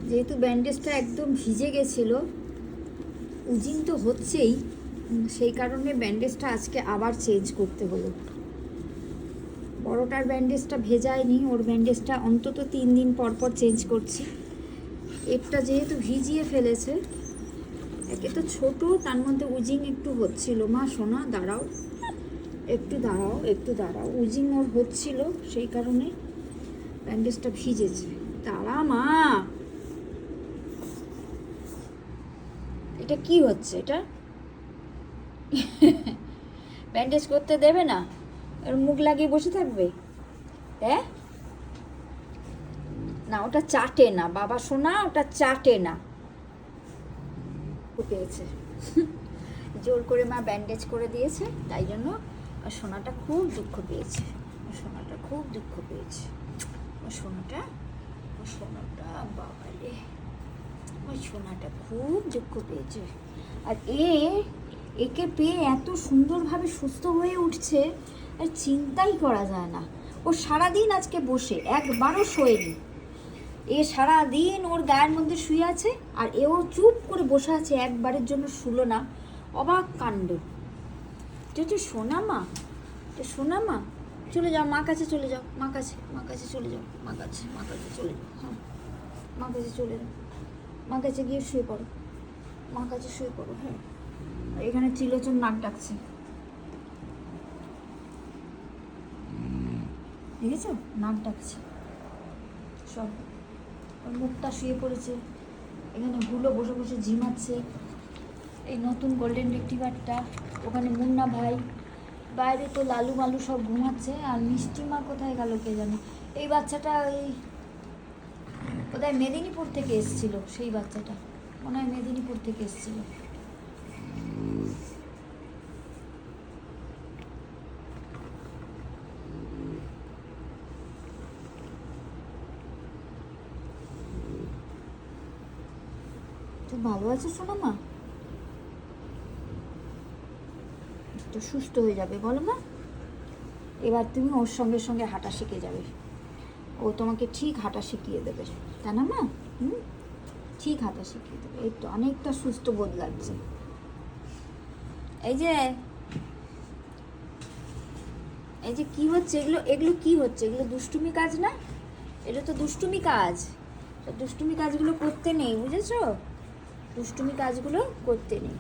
যেহেতু ব্যান্ডেজটা একদম ভিজে গেছিলো, উজিং তো হচ্ছেই, সেই কারণে ব্যান্ডেজটা আজকে আবার চেঞ্জ করতে হলো। বড়টার ব্যান্ডেজটা ভেজায়নি, ওর ব্যান্ডেজটা অন্তত 3 দিন পর পর চেঞ্জ করছি। একটা যেহেতু ভিজিয়ে ফেলেছে, একে তো ছোট, তার মধ্যে উজিং একটু হচ্ছিল। মা সোনা দাঁড়াও, একটু দাঁড়াও, উজিং ওর হচ্ছিল, সেই কারণে ব্যান্ডেজটা ভিজেছে। দাঁড়া মা, এটা কি হচ্ছে? এটা ব্যান্ডেজ করতে দেবে না, ওর মুখ লাগিয়ে বসে থাকবে? হ্যাঁ না, ওটা চাটে না বাবা সোনা, ওটা চাটে না। পেয়েছে জোর করে মা ব্যান্ডেজ করে দিয়েছে, তাই জন্য সোনাটা খুব দুঃখ পেয়েছে। সোনাটা খুব দুঃখ পেয়েছে। সোনাটা বাবারে, ওই সোনাটা খুব দুঃখ পেয়েছে। আর একে পেয়ে এত সুন্দরভাবে সুস্থ হয়ে উঠছে, আর চিন্তাই করা যায় না। ও সারাদিন আজকে বসে একবারও শোয়নি। এ সারাদিন ওর গায়ের মধ্যে শুয়ে আছে, আর এও চুপ করে বসে আছে, একবারের জন্য শুলো না। অবাক কাণ্ড। এটা সোনা মা, এটা সোনা মা, চলে যাও মা কাছে, চলে যাও মা কাছে চলে যাও, মা কাছে চলে যাও। হ্যাঁ, মা কাছে চলে যাও, মা কাছে গিয়ে শুয়ে পড়ো, মা কাছে শুয়ে পড়ো। হ্যাঁ, এখানে চিলোচন নাক ডাকছে, দেখেছো? নাক ডাকছে সব। ওর মুখটা শুয়ে পড়েছে, এখানে ভুলো বসে বসে ঝিমাচ্ছে। এই নতুন গোল্ডেন রিট্রিভারটা, ওখানে মুন্না ভাই, বাইরে তো লালু মালু সব ঘুমাচ্ছে। আর মিষ্টি মা কোথায় গেল কে জানে। এই বাচ্চাটা এই কোথায় মেদিনীপুর থেকে এসেছিল, সেই বাচ্চাটা মনে হয় মেদিনীপুর থেকে এসেছিল। তুই ভালো আছিস সোনা মা? তো সুস্থ হয়ে যাবে বলো মা। এবার তুমি ওর সঙ্গে সঙ্গে হাঁটা শিখে যাবে, ও তোমাকে ঠিক হাঁটা শিখিয়ে দেবে, তাই না মা? ঠিক হাঁটা শিখিয়ে দেবে। এই তো অনেকটা সুস্থ বোধ লাগছে। এই যে কি হচ্ছে এগুলো কি হচ্ছে? এগুলো দুষ্টুমি কাজ না? এটা তো দুষ্টুমি কাজ। দুষ্টুমি কাজগুলো করতে নেই, বুঝেছো? দুষ্টুমি কাজগুলো করতে নেই।